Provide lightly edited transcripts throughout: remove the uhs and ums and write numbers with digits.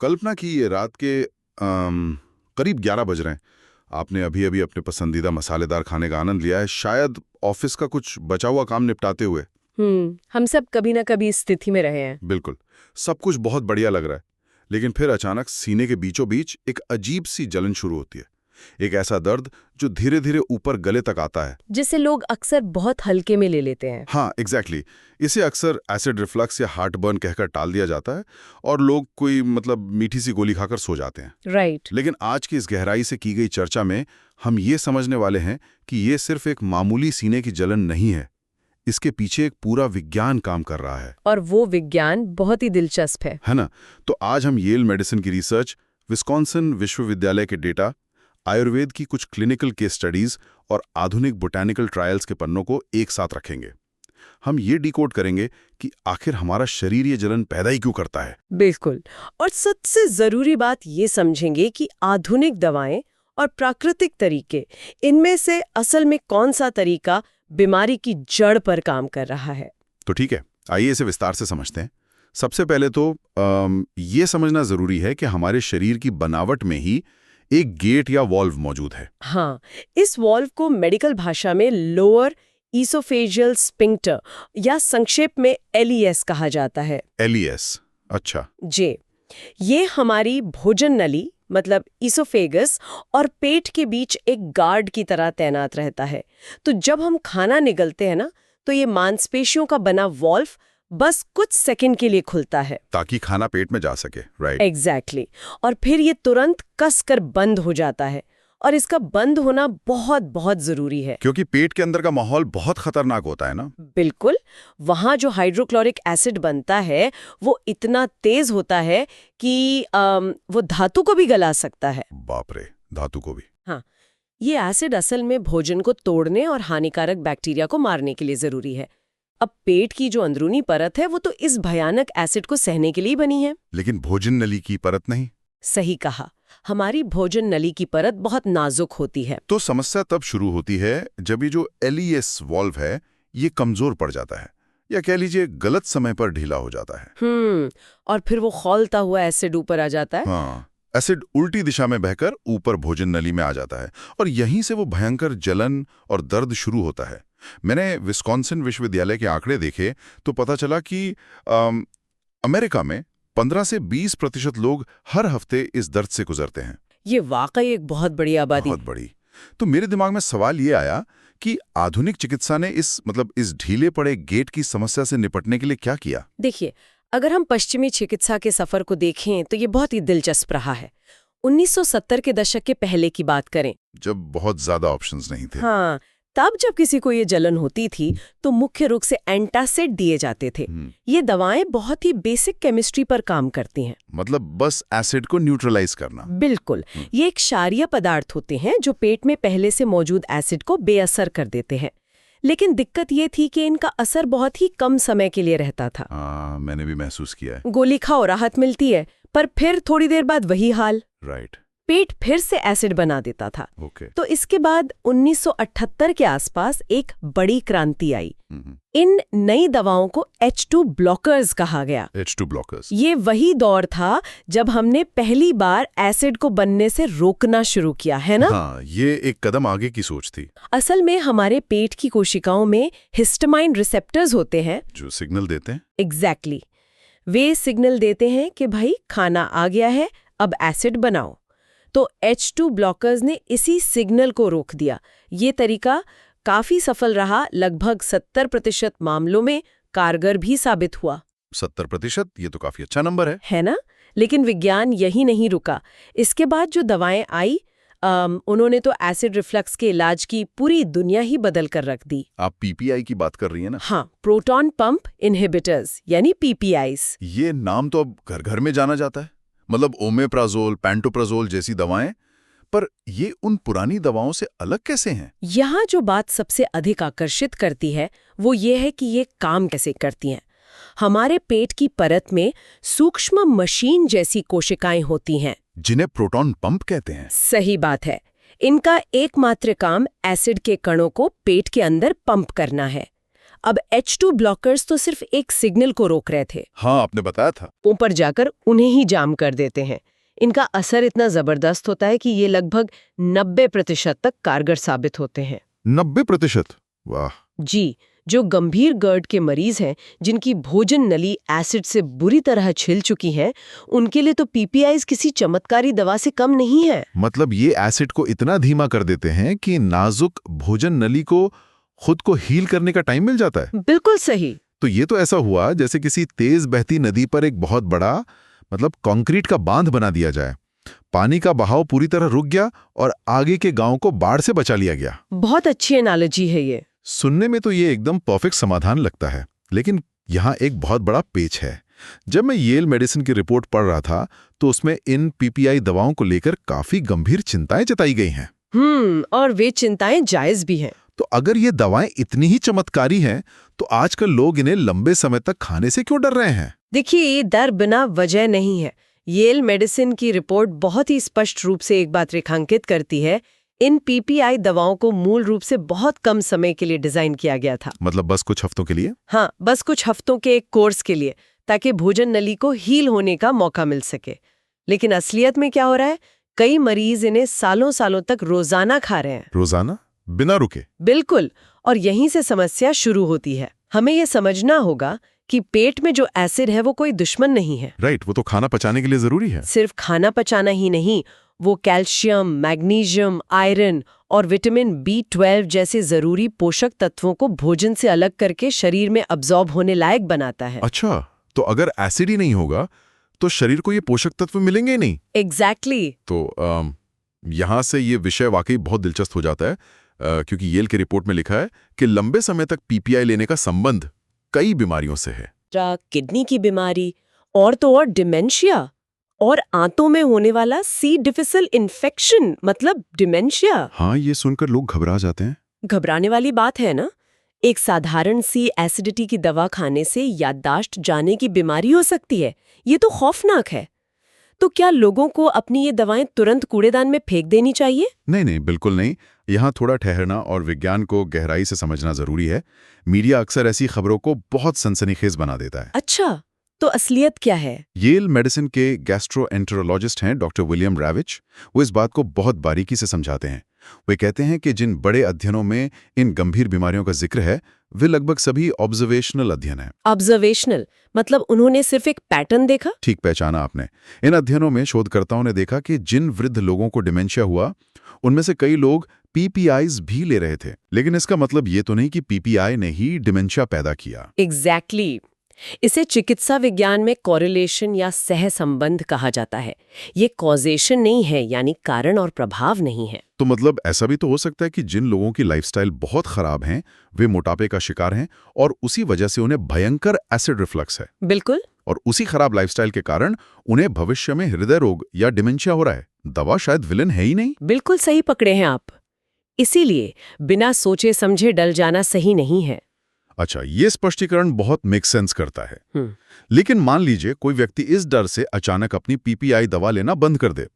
कल्पना की ये रात के करीब 11 बज रहे हैं। आपने अभी अभी अपने पसंदीदा मसालेदार खाने का आनंद लिया है, शायद ऑफिस का कुछ बचा हुआ काम निपटाते हुए। हम सब कभी ना कभी इस स्थिति में रहे हैं। बिल्कुल। सब कुछ बहुत बढ़िया लग रहा है, लेकिन फिर अचानक सीने के बीचों बीच एक अजीब सी जलन शुरू होती है। एक ऐसा दर्द जो धीरे धीरे ऊपर गले तक आता है, जिसे लोग अक्सर बहुत हल्के में ले लेते हैं। हाँ एग्जैक्टली। इसे अक्सर एसिड रिफ्लक्स या हार्ट बर्न कहकर टाल दिया जाता है और लोग कोई मीठी सी गोली खाकर सो जाते हैं। राइट। लेकिन आज की इस गहराई से की गई चर्चा में हम ये समझने वाले हैं कि ये सिर्फ एक मामूली सीने की जलन नहीं है, इसके पीछे एक पूरा विज्ञान काम कर रहा है। और वो विज्ञान बहुत ही दिलचस्प है ना? तो आज हम येल मेडिसिन की रिसर्च, विस्कॉन्सिन विश्वविद्यालय के डेटा, आयुर्वेद की कुछ क्लिनिकल केस स्टडीज और आधुनिक बोटैनिकल ट्रायल्स के पन्नों को एक साथ रखेंगे। हम ये डिकोड करेंगे कि आखिर हमारा शरीर ये जलन पैदा ही क्यों करता है। बिल्कुल। और सबसे जरूरी बात ये समझेंगे कि आधुनिक दवाएं और प्राकृतिक तरीके, इनमें से असल में कौन सा तरीका बीमारी की जड़ पर काम कर रहा है। तो ठीक है, आइए इसे विस्तार से समझते हैं। सबसे पहले तो ये समझना जरूरी है कि हमारे शरीर की बनावट में ही एक गेट या वॉल्व मौजूद है। हाँ, इस वॉल्व को मेडिकल भाषा में लोअर ईसोफेजियल स्फिंक्टर या संक्षेप में LES कहा जाता है। LES, अच्छा जी। ये हमारी भोजन नली मतलब ईसोफेगस और पेट के बीच एक गार्ड की तरह तैनात रहता है। तो जब हम खाना निगलते हैं ना, तो ये मांसपेशियों का बना वॉल्व बस कुछ सेकंड के लिए खुलता है ताकि खाना पेट में जा सके। Right, exactly. और फिर ये तुरंत कसकर बंद हो जाता है। और इसका बंद होना बहुत बहुत जरूरी है, क्योंकि पेट के अंदर का माहौल बहुत खतरनाक होता है ना। बिल्कुल। वहां जो हाइड्रोक्लोरिक एसिड बनता है वो इतना तेज होता है कि वो धातु को भी गला सकता है। बाप रे, धातु को भी। हाँ, ये एसिड असल में भोजन को तोड़ने और हानिकारक बैक्टीरिया को मारने के लिए जरूरी है। अब पेट की जो अंदरूनी परत है वो तो इस भयानक एसिड को सहने के लिए बनी है। लेकिन भोजन नली की परत नहीं। सही कहा, हमारी भोजन नली की परत बहुत नाजुक होती है। तो समस्या तब शुरू होती है जब ये जो LES वॉल्व है ये कमजोर पड़ जाता है, या कह लीजिए गलत समय पर ढीला हो जाता है। और फिर वो खौलता हुआ एसिड ऊपर आ जाता है। हाँ, एसिड उल्टी दिशा में बहकर ऊपर भोजन नली में आ जाता है और यहीं से वो भयंकर जलन और दर्द शुरू होता है। मैंने विस्कॉन्सिन विश्वविद्यालय के आंकड़े देखे तो पता चला कि अमेरिका में 15 से 20% लोग हर हफ्ते इस दर्द से गुजरते हैं। ये वाकई एक बहुत बड़ी आबादी। बहुत बड़ी। तो मेरे दिमाग में सवाल ये आया कि आधुनिक चिकित्सा ने इस ढीले पड़े गेट की समस्या से निपटने के लिए क्या किया। देखिए, अगर हम पश्चिमी चिकित्सा के सफर को देखें तो ये बहुत ही दिलचस्प रहा है। 1970 के दशक के पहले की बात करें, जब बहुत ज्यादा ऑप्शंस नहीं थे। हाँ, तब जब किसी को ये जलन होती थी तो मुख्य रूप से एंटासिड दिए जाते थे। ये दवाएं बहुत ही बेसिक केमिस्ट्री पर काम करती हैं। मतलब बस एसिड को न्यूट्रलाइज करना। बिल्कुल। ये एक क्षारीय पदार्थ होते हैं जो पेट में पहले से मौजूद एसिड को बेअसर कर देते हैं। लेकिन दिक्कत ये थी कि इनका असर बहुत ही कम समय के लिए रहता था। मैंने भी महसूस किया है। गोली खाओ राहत मिलती है, पर फिर थोड़ी देर बाद वही हाल। राइट। पेट फिर से एसिड बना देता था। तो इसके बाद 1978 के आसपास एक बड़ी क्रांति आई। इन नई दवाओं को H2 ब्लॉकर्स कहा गया। H2 blockers. ये वही दौर था जब हमने पहली बार एसिड को बनने से रोकना शुरू किया, है ना? हाँ, ये एक कदम आगे की सोच थी। असल में हमारे पेट की कोशिकाओं में हिस्टामाइन रिसेप्टर्स होते हैं जो सिग्नल देते हैं। एग्जैक्टली। वे सिग्नल देते हैं कि भाई खाना आ गया है, अब एसिड बनाओ। तो H2 ब्लॉकर्स ने इसी सिग्नल को रोक दिया। ये तरीका काफी सफल रहा, लगभग 70% मामलों में कारगर भी साबित हुआ। 70%? ये तो काफी अच्छा नंबर है ना? लेकिन विज्ञान यही नहीं रुका। इसके बाद जो दवाएं आई, उन्होंने तो एसिड रिफ्लक्स के इलाज की पूरी दुनिया ही बदल कर रख दी। आप PPI की बात कर रही हैं ना? हाँ, प्रोटॉन पंप इनहिबिटर्स यानी PPIs। ये नाम तो अब घर घर में जाना जाता है। मतलब ओमेप्राजोल, पैंटोप्राजोल जैसी दवाएं। पर ये उन पुरानी दवाओं से अलग कैसे हैं? यहाँ जो बात सबसे अधिक आकर्षित करती है वो ये है कि ये काम कैसे करती हैं। हमारे पेट की परत में सूक्ष्म मशीन जैसी कोशिकाएं होती हैं जिन्हें प्रोटॉन पंप कहते हैं। सही बात है। इनका एकमात्र काम एसिड के कणों को पेट के अंदर पंप करना है। अब H2 ब्लॉकर्स तो सिर्फ एक सिग्नल को रोक रहे थे, हाँ, आपने बताया था। ऊपर जाकर उन्हें ही जाम कर देते हैं। इनका असर इतना जबरदस्त होता है कि ये लगभग 90% तक कारगर साबित होते हैं। 90%? वाह। जी, जो गंभीर GERD के मरीज हैं, जिनकी भोजन नली एसिड से बुरी तरह छिल चुकी है, उनके लिए तो PPIs किसी चमत्कारी दवा से कम नहीं है। मतलब ये एसिड को इतना धीमा कर देते हैं कि नाजुक भोजन नली को खुद को हील करने का टाइम मिल जाता है। बिल्कुल सही। तो ये तो ऐसा हुआ जैसे किसी तेज बहती नदी पर एक बहुत बड़ा कंक्रीट का बांध बना दिया जाए। पानी का बहाव पूरी तरह रुक गया और आगे के गांव को बाढ़ से बचा लिया गया। बहुत अच्छी एनालॉजी है ये। सुनने में तो ये एकदम परफेक्ट समाधान लगता है, लेकिन यहाँ एक बहुत बड़ा पेच है। जब मैं येल मेडिसिन की रिपोर्ट पढ़ रहा था तो उसमें इन PPI दवाओं को लेकर काफी गंभीर चिंताएं जताई गई हैं। और वे चिंताएं जायज भी हैं। तो अगर ये दवाएं इतनी ही चमत्कारी हैं, तो आजकल लोग इन्हें लंबे समय तक खाने से क्यों डर रहे हैं? देखिए, ये डर बिना वजह नहीं है। येल मेडिसिन की रिपोर्ट बहुत ही स्पष्ट रूप से एक बात रेखांकित करती है। इन PPI दवाओं को मूल रूप से बहुत कम समय के लिए डिजाइन किया गया था। मतलब बस कुछ हफ्तों के लिए? हाँ, बस कुछ हफ्तों के एक कोर्स के लिए, ताकि भोजन नली को हील होने का मौका मिल सके। लेकिन असलियत में क्या हो रहा है? कई मरीज इन्हें सालों सालों तक रोजाना खा रहे हैं। रोजाना? बिना रुके? बिल्कुल। और यहीं से समस्या शुरू होती है। हमें यह समझना होगा कि पेट में जो एसिड है वो कोई दुश्मन नहीं है। राइट, वो तो खाना पचाने के लिए जरूरी है। सिर्फ खाना पचाना ही नहीं, वो कैल्शियम, मैग्नीशियम, आयरन और विटामिन B12 जैसे जरूरी पोषक तत्वों को भोजन से अलग करके शरीर में अब्जॉर्ब होने लायक बनाता है। अच्छा, तो अगर एसिड ही नहीं होगा तो शरीर को ये पोषक तत्व मिलेंगे ही नहीं। एग्जैक्टली। तो यहाँ से ये विषय वाकई बहुत दिलचस्प हो जाता है, क्योंकि येल की रिपोर्ट में लिखा है कि लंबे समय तक PPI लेने का संबंध कई बीमारियों से है। किडनी की बीमारी, और तो और डिमेंशिया, और आंतों में होने वाला सी डिफिसिल इन्फेक्शन, मतलब डिमेंशिया। हाँ, ये सुनकर लोग घबरा जाते हैं। घबराने वाली बात है ना? एक साधारण सी एसिडिटी की दवा खाने से याददाश्त जाने की बीमारी हो सकती है। ये तो खौफनाक है। तो क्या लोगों को अपनी ये दवाएं तुरंत कूड़ेदान में फेंक देनी चाहिए? नहीं, बिल्कुल नहीं। यहाँ थोड़ा ठहरना और विज्ञान को गहराई से समझना जरूरी है। मीडिया अक्सर ऐसी खबरों को बहुत सनसनीखेज बना देता है। अच्छा, तो असलियत क्या है? येल मेडिसिन के गैस्ट्रोएंटेरोलॉजिस्ट हैं डॉक्टर विलियम रैविच। वो इस बात को बहुत बारीकी से समझाते हैं। वे कहते हैं कि जिन बड़े अध्ययनों में इन गंभीर बीमारियों का जिक्र है, वे लगभग सभी ऑब्जर्वेशनल अध्ययन हैं। ऑब्जर्वेशनल मतलब उन्होंने सिर्फ एक पैटर्न देखा? ठीक पहचाना आपने। इन अध्ययनों में शोधकर्ताओं ने देखा कि जिन वृद्ध लोगों को डिमेंशिया हुआ, उनमें से कई लोग PPIs भी ले रहे थे। लेकिन इसका मतलब ये तो नहीं कि PPI ने ही डिमेंशिया पैदा किया। एग्जैक्टली। इसे चिकित्सा विज्ञान में कॉरिलेशन या सहसंबंध कहा जाता है। ये कॉजेशन नहीं है, यानी कारण और प्रभाव नहीं है। तो मतलब ऐसा भी तो हो सकता है कि जिन लोगों की लाइफस्टाइल बहुत खराब हैं, वे मोटापे का शिकार हैं और उसी वजह से उन्हें भयंकर एसिड रिफ्लक्स है। बिल्कुल। और उसी खराब लाइफस्टाइल के कारण उन्हें भविष्य में हृदय रोग या डिमेंशिया हो रहा है। दवा शायद विलेन है ही नहीं। बिल्कुल सही पकड़े हैं आप। इसीलिए बिना सोचे समझे डल जाना सही नहीं है। अच्छा, ये स्पष्टीकरण बहुत मेक सेंस करता है। लेकिन मान लीजिए कोई व्यक्ति इस डर से अचानक अपनी PPI दवा लेना बंद कर दे।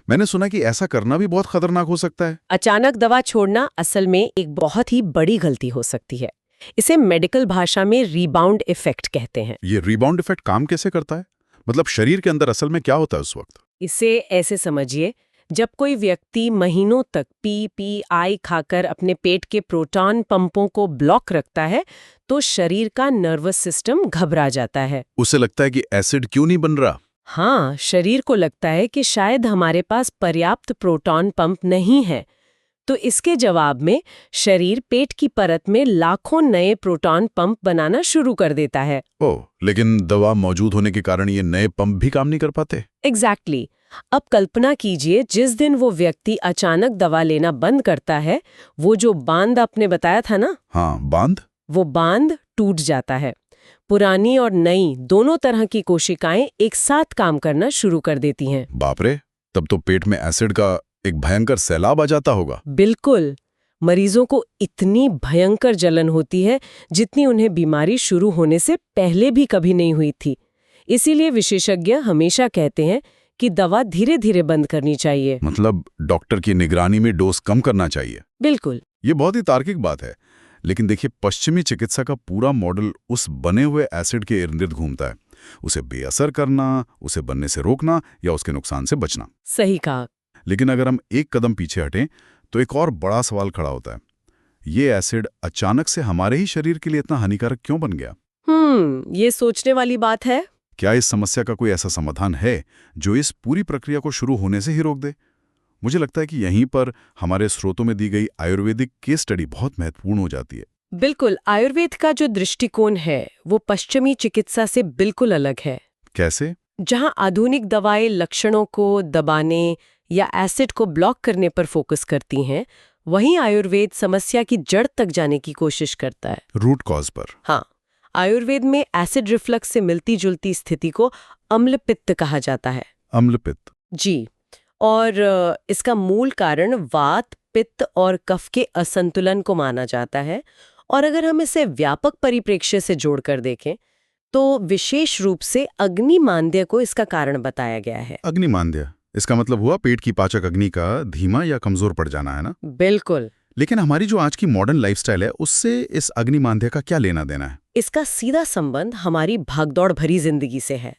मैंने सुना कि ऐसा करना भी बहुत खतरनाक हो सकता है। अचानक दवा छोड़ना असल में एक बहुत ही बड़ी गलती हो सकती है। इसे मेडिकल भाषा में रीबाउंड इफेक्ट कहते हैं। ये रीबाउंड इफेक्ट काम कैसे करता है? मतलब शरीर के अंदर असल में क्या होता है उस वक्त? इसे ऐसे समझिए, जब कोई व्यक्ति महीनों तक PPI खाकर अपने पेट के प्रोटॉन पंपों को ब्लॉक रखता है, तो शरीर का नर्वस सिस्टम घबरा जाता है। उसे लगता है कि एसिड क्यों नहीं बन रहा? हाँ, शरीर को लगता है कि शायद हमारे पास पर्याप्त प्रोटॉन पंप नहीं है। तो इसके जवाब में शरीर पेट की परत में लाखों नए प्रोटॉन पंप बनाना शुरू कर देता है। ओह, लेकिन दवा मौजूद होने के कारण ये नए पंप भी काम नहीं कर पाते। एग्जैक्टली। अब कल्पना कीजिए, जिस दिन वो व्यक्ति अचानक दवा लेना बंद करता है, वो जो बांध आपने बताया था ना, हाँ, बांध, वो बांध टूट जाता है। पुरानी और नई दोनों तरह की कोशिकाएं एक साथ काम करना शुरू कर देती हैं। बाप रे, तब तो पेट में एसिड का एक भयंकर सैलाब आ जाता होगा। बिल्कुल। मरीजों को इतनी भयंकर जलन होती है जितनी उन्हें बीमारी शुरू होने से पहले भी कभी नहीं हुई थी। इसीलिए विशेषज्ञ हमेशा कहते हैं कि दवा धीरे धीरे बंद करनी चाहिए। मतलब डॉक्टर की निगरानी में डोज कम करना चाहिए। बिल्कुल। ये बहुत ही तार्किक बात है। लेकिन देखिए, पश्चिमी चिकित्सा का पूरा मॉडल उस बने हुए एसिड के इर्द-गिर्द घूमता है। उसे बेअसर करना, उसे बनने से रोकना या उसके नुकसान से बचना। सही कहा। लेकिन अगर हम एक कदम पीछे हटें तो एक और बड़ा सवाल खड़ा होता है। ये एसिड अचानक से हमारे ही शरीर के लिए इतना हानिकारक क्यों बन गया? ये सोचने वाली बात है। क्या इस समस्या का कोई ऐसा समाधान है जो इस पूरी प्रक्रिया को शुरू होने से ही रोक दे? मुझे लगता है कि यहीं पर हमारे स्रोतों में दी गई आयुर्वेदिक केस स्टडी बहुत महत्वपूर्ण हो जाती है। बिल्कुल, आयुर्वेद का जो दृष्टिकोण है वो पश्चिमी चिकित्सा से बिल्कुल अलग है। कैसे? जहां आधुनिक दवाएं लक्षणों को दबाने या एसिड को ब्लॉक करने पर फोकस करती हैं, वहीं आयुर्वेद समस्या की जड़ तक जाने की कोशिश करता है। रूट कॉज पर। हाँ, आयुर्वेद में एसिड रिफ्लक्स से मिलती जुलती स्थिति को अम्ल पित्त कहा जाता है। अम्ल पित्त। जी, और इसका मूल कारण वात, पित्त और कफ के असंतुलन को माना जाता है। और अगर हम इसे व्यापक परिप्रेक्ष्य से जोड़कर देखें तो विशेष रूप से अग्निमांद्य को इसका कारण बताया गया है। अग्निमांद्य, इसका मतलब हुआ पेट की पाचक अग्नि का धीमा या कमजोर पड़ जाना, है ना? बिल्कुल। लेकिन हमारी जो आज की मॉडर्न लाइफस्टाइल है उससे इस अग्निमांद्य का क्या लेना देना है? इसका सीधा संबंध हमारी भागदौड़ भरी जिंदगी से है।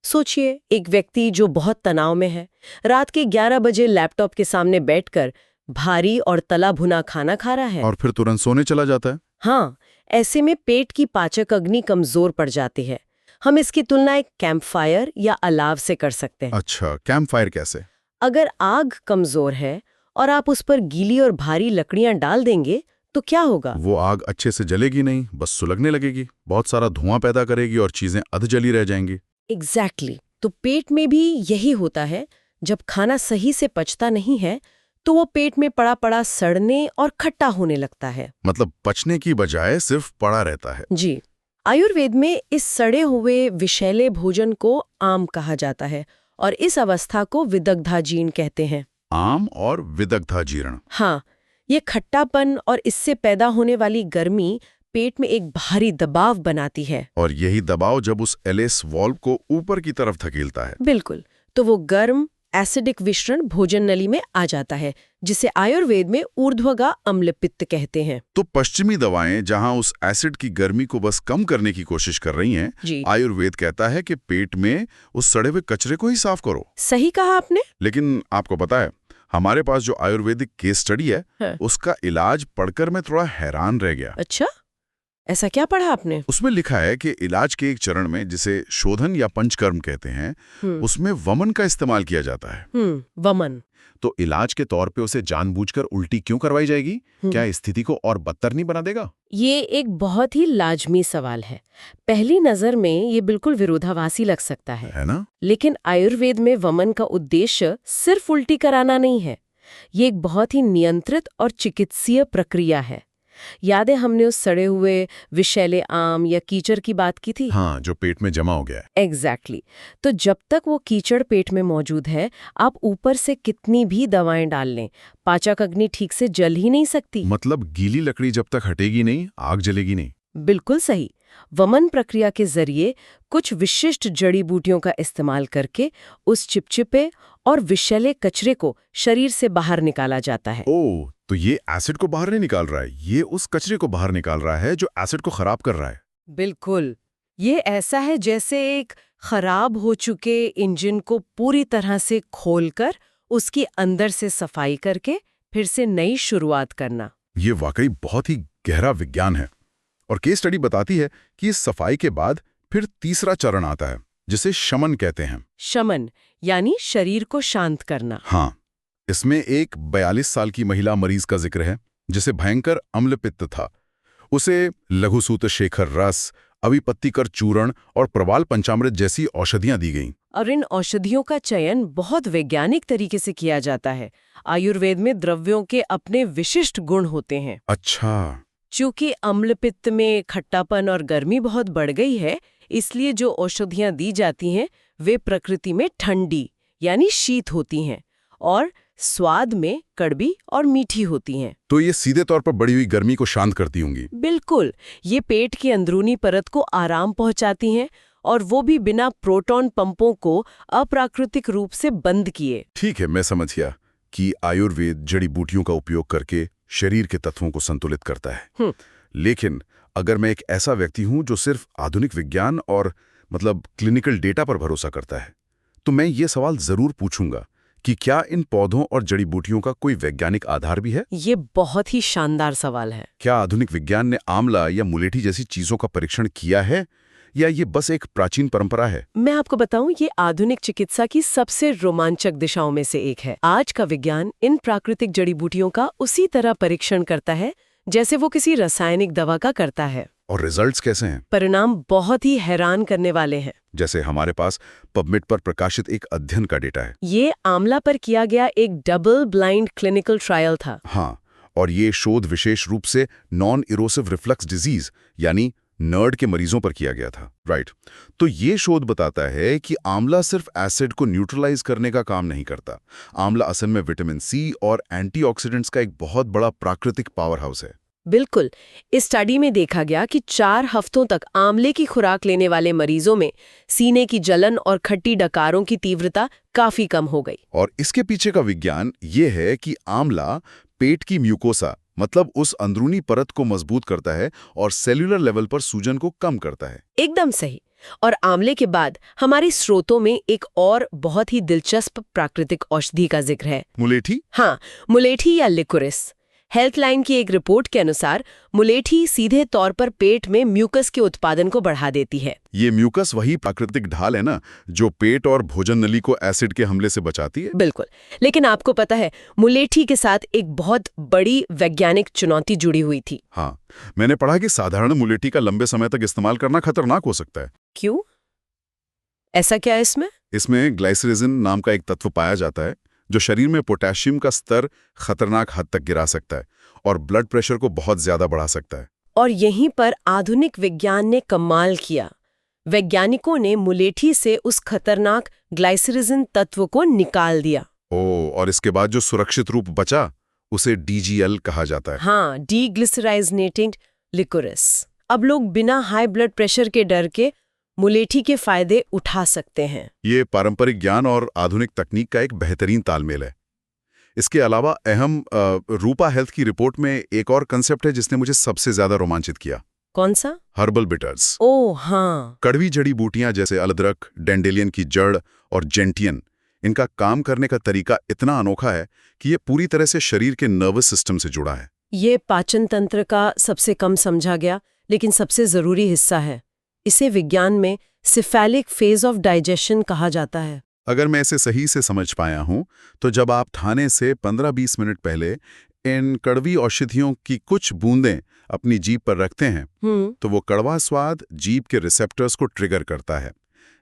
सोचिए, एक व्यक्ति जो बहुत तनाव में है, रात के 11 बजे लैपटॉप के सामने बैठकर भारी और तला भुना खाना खा रहा है और फिर तुरंत सोने चला जाता है। हाँ, ऐसे में पेट की पाचक अग्नि कमजोर पड़ जाती है। हम इसकी तुलना एक कैंप फायर या अलाव से कर सकते हैं। अच्छा, कैंप फायर कैसे? अगर आग कमजोर है और आप उस पर गीली और भारी लकड़ियां डाल देंगे तो क्या होगा? वो आग अच्छे से जलेगी नहीं, बस सुलगने लगेगी, बहुत सारा धुआं पैदा करेगी और चीजें अधजली रह जाएंगी। एग्जैक्टली। तो पेट में भी यही होता है। जब खाना सही से पचता नहीं है तो वो पेट में पड़ा पड़ा सड़ने और खट्टा होने लगता है। मतलब पचने की बजाय सिर्फ पड़ा रहता है। जी, आयुर्वेद में इस सड़े हुए विषैले भोजन को आम कहा जाता है और इस अवस्था को विदग्धाजीर्ण कहते हैं। आम और विदग्धाजीर्ण। हाँ, ये खट्टापन और इससे पैदा होने वाली गर्मी पेट में एक भारी दबाव बनाती है। और यही दबाव जब उस एलिस वॉल्व को ऊपर की तरफ धकेलता है। बिल्कुल, तो वो गर्म एसिडिक मिश्रण भोजन नली में आ जाता है, जिसे आयुर्वेद में ऊर्ध्वगा अम्ल पित्त कहते हैं। तो पश्चिमी दवाएं जहां उस एसिड की गर्मी को बस कम करने की कोशिश कर रही हैं, आयुर्वेद कहता है कि पेट में उस सड़े हुए कचरे को ही साफ करो। सही कहा आपने। लेकिन आपको पता है, हमारे पास जो आयुर्वेदिक केस स्टडी है, उसका इलाज पढ़कर मैं थोड़ा हैरान रह गया। अच्छा, ऐसा क्या पढ़ा आपने? उसमें लिखा है कि इलाज के एक चरण में, जिसे शोधन या पंचकर्म कहते हैं, उसमें वमन का इस्तेमाल किया जाता है। वमन। तो इलाज के तौर पे उसे जानबूझकर उल्टी क्यों करवाई जाएगी? क्या स्थिति को और बदतर नहीं बना देगा? ये एक बहुत ही लाजमी सवाल है। पहली नजर में ये बिल्कुल विरोधाभासी लग सकता है ना? लेकिन आयुर्वेद में वमन का उद्देश्य सिर्फ उल्टी कराना नहीं है। ये एक बहुत ही नियंत्रित और चिकित्सीय प्रक्रिया है। याद है हमने उस सड़े हुए विषैले आम या कीचड़ की बात की थी? हाँ, जो पेट में जमा हो गया है। एग्जैक्टली। तो जब तक वो कीचड़ पेट में मौजूद है, आप ऊपर से कितनी भी दवाएं डाल लें, पाचक अग्नि ठीक से जल ही नहीं सकती। मतलब गीली लकड़ी जब तक हटेगी नहीं, आग जलेगी नहीं। बिल्कुल सही। वमन प्रक्रिया के जरिए कुछ विशिष्ट जड़ी बूटियों का इस्तेमाल करके उस चिपचिपे और विषैले कचरे को शरीर से बाहर निकाला जाता है। ओह, तो ये एसिड को बाहर नहीं निकाल रहा है, ये उस कचरे को बाहर निकाल रहा है जो एसिड को खराब कर रहा है। बिल्कुल। ये ऐसा है जैसे एक खराब हो चुके इंजन को पूरी तरह से खोलकर उसकी अंदर से सफाई करके फिर से नई शुरुआत करना। ये वाकई बहुत ही गहरा विज्ञान है। और केस स्टडी बताती है कि इस सफाई के बाद फिर तीसरा चरण आता है, जिसे शमन कहते हैं। शमन यानी शरीर को शांत करना। हाँ, इसमें एक 42 साल की महिला मरीज का जिक्र है जिसे भयंकर अम्ल पित्त था। उसे लघुसूत शेखर रस, अविपत्तिकर चूर्ण और प्रवाल पंचामृत जैसी औषधियां दी गईं। और इन औषधियों का चयन बहुत वैज्ञानिक तरीके से किया जाता है। आयुर्वेद में द्रव्यों के अपने विशिष्ट गुण होते हैं। अच्छा। चूंकि अम्ल पित्त में खट्टापन और गर्मी बहुत बढ़ गई है, इसलिए जो औषधियां दी जाती हैं वे प्रकृति में ठंडी यानी शीत होती हैं और स्वाद में कड़वी और मीठी होती हैं। तो ये सीधे तौर पर बढ़ी हुई गर्मी को शांत करती होंगी। बिल्कुल, ये पेट की अंदरूनी परत को आराम पहुंचाती हैं और वो भी बिना प्रोटॉन पंपों को अप्राकृतिक रूप से बंद किए। ठीक है, मैं समझ गया कि आयुर्वेद जड़ी बूटियों का उपयोग करके शरीर के तत्वों को संतुलित करता है। लेकिन अगर मैं एक ऐसा व्यक्ति हूं जो सिर्फ आधुनिक विज्ञान और क्लिनिकल डेटा पर भरोसा करता है, तो मैं ये सवाल जरूर पूछूंगा कि क्या इन पौधों और जड़ी बूटियों का कोई वैज्ञानिक आधार भी है? ये बहुत ही शानदार सवाल है। क्या आधुनिक विज्ञान ने आंवला या मुलेठी जैसी चीजों का परीक्षण किया है, या ये बस एक प्राचीन परंपरा है? मैं आपको बताऊं, ये आधुनिक चिकित्सा की सबसे रोमांचक दिशाओं में से एक है। आज का विज्ञान इन प्राकृतिक जड़ी बूटियों का उसी तरह परीक्षण करता है जैसे वो किसी रासायनिक दवा का करता है। और रिजल्ट्स कैसे हैं? परिणाम बहुत ही हैरान करने वाले हैं। जैसे हमारे पास पबमेड पर प्रकाशित एक अध्ययन का डेटा है। ये आंवला पर किया गया एक डबल ब्लाइंड क्लिनिकल ट्रायल था। हाँ, और ये शोध विशेष रूप से नॉन इरोसिव रिफ्लक्स डिजीज यानी नर्ड के मरीजों पर किया गया था। राइट। तो ये शोध बताता है कि आंवला सिर्फ एसिड को न्यूट्रलाइज करने का काम नहीं करता। आंवला असल में विटामिन सी और एंटीऑक्सीडेंट्स का एक बहुत बड़ा प्राकृतिक पावर हाउस है। बिल्कुल। इस स्टडी में देखा गया कि 4 हफ्तों तक आंवले की खुराक लेने वाले मरीजों में सीने की जलन और खट्टी डकारों की तीव्रता काफी कम हो गई। और इसके पीछे का विज्ञान ये है कि आंवला पेट की म्यूकोसा उस अंदरूनी परत को मजबूत करता है और सेल्यूलर लेवल पर सूजन को कम करता है। एकदम सही। और आंवले के बाद हमारे स्रोतों में एक और बहुत ही दिलचस्प प्राकृतिक औषधि का जिक्र है। मुलेठी? हाँ, मुलेठी या लिकोरिस। हेल्थलाइन की एक रिपोर्ट के अनुसार मुलेठी सीधे तौर पर पेट में म्यूकस के उत्पादन को बढ़ा देती है। ये म्यूकस वही प्राकृतिक ढाल है ना, जो पेट और भोजन नली को एसिड के हमले से बचाती है? बिल्कुल। लेकिन आपको पता है, मुलेठी के साथ एक बहुत बड़ी वैज्ञानिक चुनौती जुड़ी हुई थी। हाँ, मैंने पढ़ा कि साधारण मुलेठी का लंबे समय तक इस्तेमाल करना खतरनाक हो सकता है। क्यों? ऐसा क्या है इसमें? इसमें ग्लाइसरेजिन नाम का एक तत्व पाया जाता है जो शरीर में पोटेशियम का स्तर खतरनाक हद तक गिरा सकता है और ब्लड प्रेशर को बहुत ज्यादा बढ़ा सकता है। और यहीं पर आधुनिक विज्ञान ने कमाल किया। वैज्ञानिकों ने मुलेठी से उस खतरनाक ग्लाइसरेजिन तत्व को निकाल दिया। और इसके बाद जो सुरक्षित रूप बचा उसे DGL कहा जाता है। हाँ, डीग्लिसराइजनेटिंग लिकोरिस। अब लोग बिना हाई ब्लड प्रेशर के डर के मुलेठी के फायदे उठा सकते हैं। ये पारंपरिक ज्ञान और आधुनिक तकनीक का एक बेहतरीन तालमेल है। इसके अलावा अहम रूपा हेल्थ की रिपोर्ट में एक और कंसेप्ट है जिसने मुझे सबसे ज्यादा रोमांचित किया। कौन सा? Herbal biters. ओह हाँ। कड़वी जड़ी बूटियां जैसे अदरक, डेंडेलियन की जड़ और जेंटियन, इनका काम करने का तरीका इतना अनोखा है कि ये पूरी तरह से शरीर के नर्वस सिस्टम से जुड़ा है। ये पाचन तंत्र का सबसे कम समझा गया लेकिन सबसे जरूरी हिस्सा है। इसे विज्ञान में सिफेलिक फेज ऑफ डाइजेशन कहा जाता है। अगर मैं इसे सही से समझ पाया हूं, तो जब आप खाने से 15-20 मिनट पहले इन कड़वी औषधियों की कुछ बूंदें अपनी जीभ पर रखते हैं, तो वो कड़वा स्वाद जीभ के रिसेप्टर्स को ट्रिगर करता है।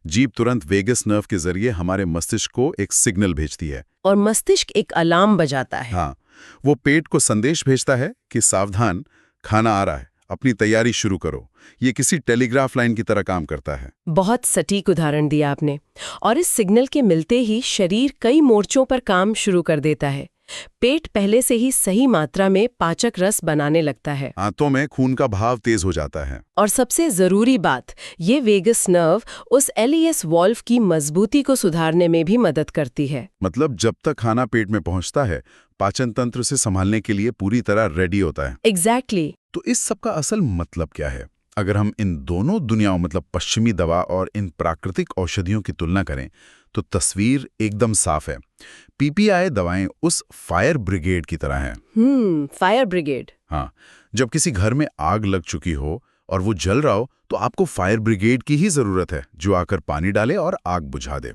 जीभ तुरंत वेगस नर्व के जरिए हमारे मस्तिष्क को एक सिग्नल भेजती है और मस्तिष्क एक अलार्म बजाता है। हाँ, वो पेट को संदेश भेजता है कि सावधान, खाना आ रहा है, अपनी तैयारी शुरू करो। ये किसी टेलीग्राफ लाइन की तरह काम करता है। बहुत सटीक उदाहरण दिया आपने। और इस सिग्नल के मिलते ही शरीर कई मोर्चों पर काम शुरू कर देता है। पेट पहले से ही सही मात्रा में पाचक रस बनाने लगता है। आंतों में खून का बहाव तेज हो जाता है। और सबसे जरूरी बात, ये वेगस नर्व उस LES वॉल्व की मजबूती को सुधारने में भी मदद करती है। मतलब जब तक खाना पेट में पहुंचता है, पाचन तंत्र से संभालने के लिए पूरी तरह रेडी होता है। एग्जैक्टली। तो इस सब का असल मतलब क्या है? अगर हम इन दोनों दुनियाओं पश्चिमी दवा और इन प्राकृतिक औषधियों की तुलना करें, तो तस्वीर एकदम साफ है। PPI दवाएं उस फायर ब्रिगेड की तरह हैं। Fire brigade. हाँ, जब किसी घर में आग लग चुकी हो और वो जल रहा हो, तो आपको फायर ब्रिगेड की ही जरूरत है, जो आकर पानी डाले और आग बुझा दे।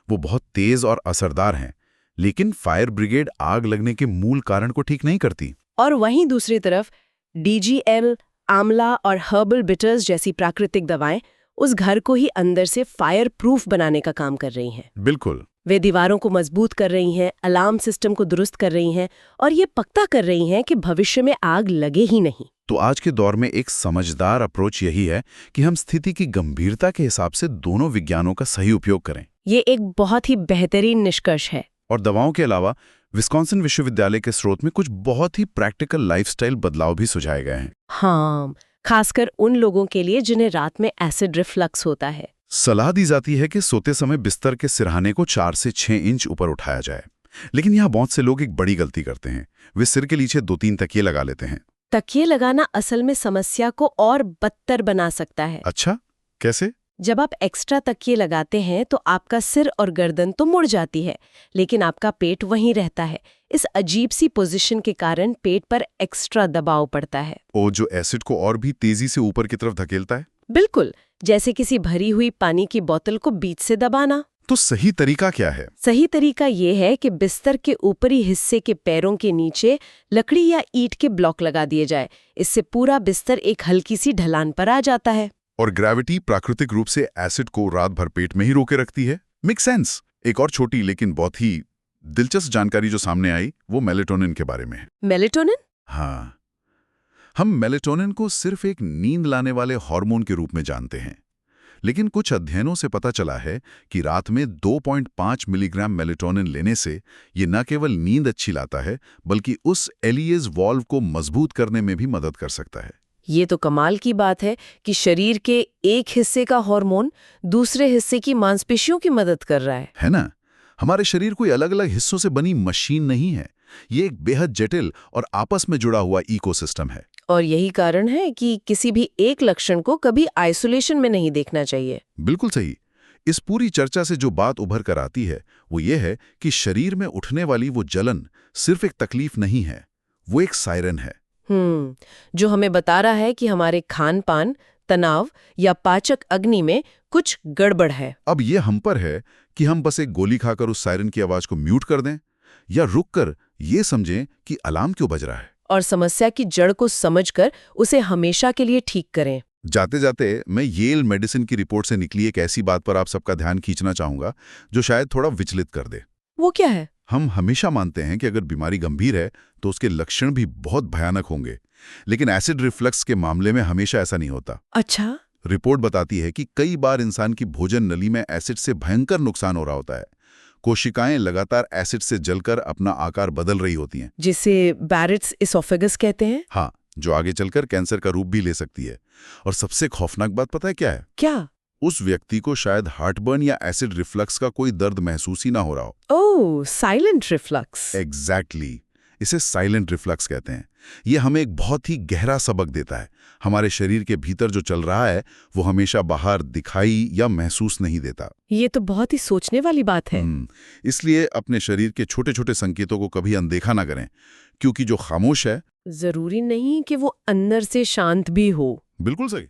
वो बहुत तेज और असरदार हैं, लेकिन फायर ब्रिगेड आग लगने के मूल कारण को ठीक नहीं करती। और वहीं दूसरी तरफ DGL, आंवला और हर्बल बिटर्स जैसी प्राकृतिक दवाएं उस घर को ही अंदर से फायर प्रूफ बनाने का काम कर रही हैं। बिल्कुल। वे दीवारों को मजबूत कर रही हैं, अलार्म सिस्टम को दुरुस्त कर रही हैं और ये पक्का कर रही हैं कि भविष्य में आग लगे ही नहीं। तो आज के दौर में एक समझदार अप्रोच यही है कि हम स्थिति की गंभीरता के हिसाब से दोनों विज्ञानों का सही उपयोग करें। ये एक बहुत ही बेहतरीन निष्कर्ष है। और दवाओं के अलावा विस्कॉन्सिन विश्वविद्यालय के स्रोत में कुछ बहुत ही प्रैक्टिकल लाइफस्टाइल बदलाव भी सुझाए गए हैं। हाँ, खासकर उन लोगों के लिए जिन्हें रात में एसिड रिफ्लक्स होता है। सलाह दी जाती है कि सोते समय बिस्तर के सिरहाने को 4 से 6 इंच ऊपर उठाया जाए। लेकिन यहाँ बहुत से लोग एक बड़ी गलती करते हैं। वे सिर के नीचे 2-3 तकिए लगा लेते हैं। तकिए लगाना असल में समस्या को और बदतर बना सकता है। अच्छा, कैसे? जब आप एक्स्ट्रा तकिए लगाते हैं तो आपका सिर और गर्दन तो मुड़ जाती है, लेकिन आपका पेट वहीं रहता है। इस अजीब सी पोजीशन के कारण पेट पर एक्स्ट्रा दबाव पड़ता है। और जो एसिड को और भी तेजी से ऊपर की तरफ धकेलता है। बिल्कुल, जैसे किसी भरी हुई पानी की बोतल को बीच से दबाना। तो सही तरीका क्या है? सही तरीका ये है कि बिस्तर के ऊपरी हिस्से के पैरों के नीचे लकड़ी या ईंट के ब्लॉक लगा दिए जाए। इससे पूरा बिस्तर एक हल्की सी ढलान पर आ जाता है। और ग्रेविटी प्राकृतिक रूप से एसिड को रात भर पेट में ही रोके रखती है। Make sense. एक और छोटी लेकिन बहुत ही दिलचस्प जानकारी जो सामने आई वो मेलेटोनिन के बारे में है। मेलेटोनिन? हाँ, हम मेलेटोनिन को सिर्फ एक नींद लाने वाले हार्मोन के रूप में जानते हैं, लेकिन कुछ अध्ययनों से पता चला है कि रात में 2.5 मिलीग्राम मेलेटोनिन लेने से ये न केवल नींद अच्छी लाता है, बल्कि उस एलियस वॉल्व को मजबूत करने में भी मदद कर सकता है। ये तो कमाल की बात है कि शरीर के एक हिस्से का हार्मोन दूसरे हिस्से की मांसपेशियों की मदद कर रहा है ना? हमारे शरीर कोई अलग अलग हिस्सों से बनी मशीन नहीं है। ये एक बेहद जटिल और आपस में जुड़ा हुआ इकोसिस्टम है। और यही कारण है कि किसी भी एक लक्षण को कभी आइसोलेशन में नहीं देखना चाहिए। बिल्कुल सही। इस पूरी चर्चा से जो बात उभर कर आती है वो ये है कि शरीर में उठने वाली वो जलन सिर्फ एक तकलीफ नहीं है, वो एक सायरन है। जो हमें बता रहा है कि हमारे खान पान, तनाव या पाचक अग्नि में कुछ गड़बड़ है। अब ये हम पर है कि हम बस एक गोली खाकर उस सायरन की आवाज को म्यूट कर दें या रुककर ये समझें कि अलार्म क्यों बज रहा है, और समस्या की जड़ को समझकर उसे हमेशा के लिए ठीक करें। जाते जाते मैं येल मेडिसिन की रिपोर्ट से निकली एक ऐसी बात पर आप सबका ध्यान खींचना चाहूंगा जो शायद थोड़ा विचलित कर दे। वो क्या है? हम हमेशा मानते हैं कि अगर बीमारी गंभीर है तो उसके लक्षण भी बहुत भयानक होंगे, लेकिन एसिड रिफ्लक्स के मामले में हमेशा ऐसा नहीं होता। अच्छा। रिपोर्ट बताती है कि कई बार इंसान की भोजन नली में एसिड से भयंकर नुकसान हो रहा होता है। कोशिकाएं लगातार एसिड से जलकर अपना आकार बदल रही होती हैं, जिसे बैरेट्स इसोफेगस कहते हैं। हाँ, जो आगे चलकर कैंसर का रूप भी ले सकती है। और सबसे खौफनाक बात पता है क्या है? क्या? उस व्यक्ति को शायद हार्टबर्न या एसिड रिफ्लक्स का कोई दर्द महसूस ही ना हो रहा हो। ओह, साइलेंट रिफ्लक्स। एग्जैक्टली, इसे साइलेंट रिफ्लक्स कहते हैं। ये हमें एक बहुत ही गहरा सबक देता है। हमारे शरीर के भीतर जो चल रहा है वो हमेशा बाहर दिखाई या महसूस नहीं देता। ये तो बहुत ही सोचने वाली बात है। इसलिए अपने शरीर के छोटे छोटे संकेतों को कभी अनदेखा ना करें, क्योंकि जो खामोश है जरूरी नहीं कि वो अंदर से शांत भी हो। बिल्कुल सही।